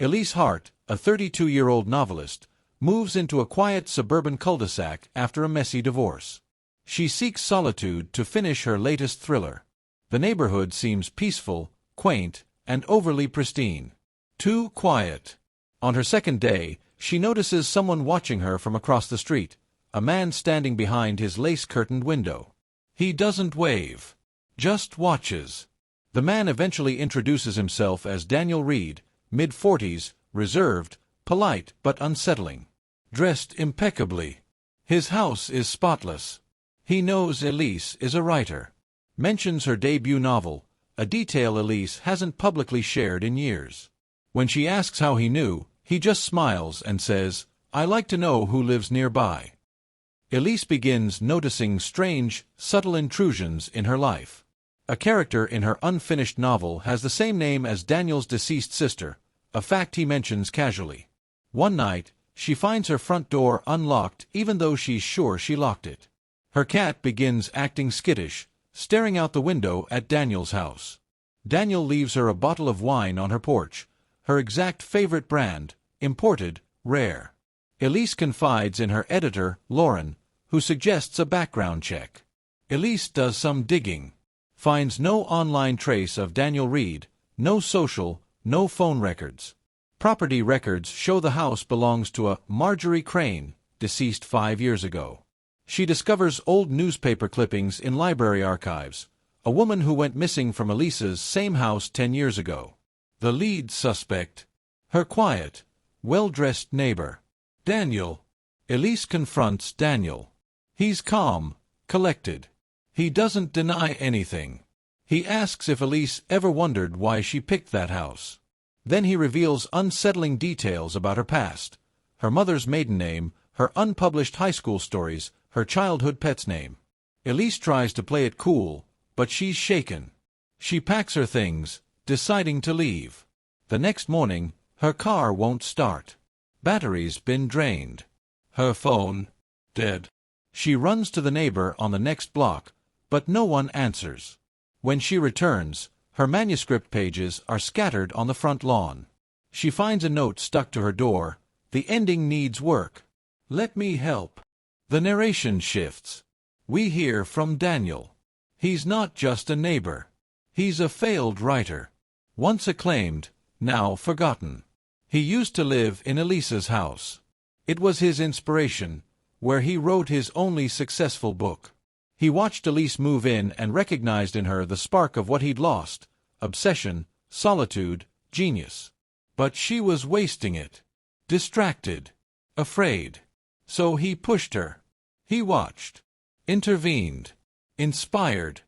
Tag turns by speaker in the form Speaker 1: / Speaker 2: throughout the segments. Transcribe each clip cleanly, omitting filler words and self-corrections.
Speaker 1: Elise Hart, a 32-year-old novelist, moves into a quiet suburban cul-de-sac after a messy divorce. She seeks solitude to finish her latest thriller. The neighborhood seems peaceful, quaint, and overly pristine. Too quiet. On her second day, she notices someone watching her from across the street, a man standing behind his lace-curtained window. He doesn't wave, just watches. The man eventually introduces himself as Daniel Reed, mid-40s, reserved, polite but unsettling. Dressed impeccably. His house is spotless. He knows Elise is a writer. Mentions her debut novel, a detail Elise hasn't publicly shared in years. When she asks how he knew, he just smiles and says, "I like to know who lives nearby." Elise begins noticing strange, subtle intrusions in her life. A character in her unfinished novel has the same name as Daniel's deceased sister, a fact he mentions casually. One night, she finds her front door unlocked even though she's sure she locked it. Her cat begins acting skittish, staring out the window at Daniel's house. Daniel leaves her a bottle of wine on her porch, her exact favorite brand, imported, rare. Elise confides in her editor, Lauren, who suggests a background check. Elise does some digging. Finds no online trace of Daniel Reed, no social, no phone records. Property records show the house belongs to a Marjorie Crane, deceased 5 years ago. She discovers old newspaper clippings in library archives, a woman who went missing from Elise's same house 10 years ago. The lead suspect, her quiet, well-dressed neighbor, Daniel. Elise confronts Daniel. He's calm, collected. He doesn't deny anything. He asks if Elise ever wondered why she picked that house. Then he reveals unsettling details about her past, her mother's maiden name, her unpublished high school stories, her childhood pet's name. Elise tries to play it cool, but she's shaken. She packs her things, deciding to leave. The next morning, her car won't start. Battery's been drained. Her phone, dead. She runs to the neighbor on the next block, but no one answers. When she returns, her manuscript pages are scattered on the front lawn. She finds a note stuck to her door. The ending needs work. Let me help. The narration shifts. We hear from Daniel. He's not just a neighbor. He's a failed writer. Once acclaimed, now forgotten. He used to live in Elise's house. It was his inspiration, where he wrote his only successful book. He watched Elise move in and recognized in her the spark of what he'd lost: obsession, solitude, genius. But she was wasting it. Distracted. Afraid. So he pushed her. He watched. Intervened. Inspired.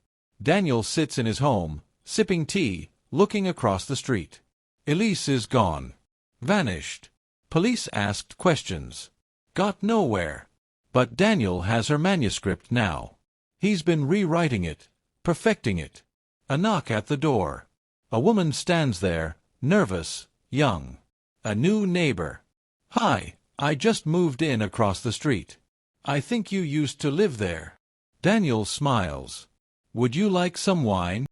Speaker 1: Daniel sits in his home, sipping tea, looking across the street. Elise is gone. Vanished. Police asked questions. Got nowhere. But Daniel has her manuscript now. He's been rewriting it, perfecting it. A knock at the door. A woman stands there, nervous, young. A new neighbor. Hi, I just moved in across the street. I think you used to live there. Daniel smiles. Would you like some wine?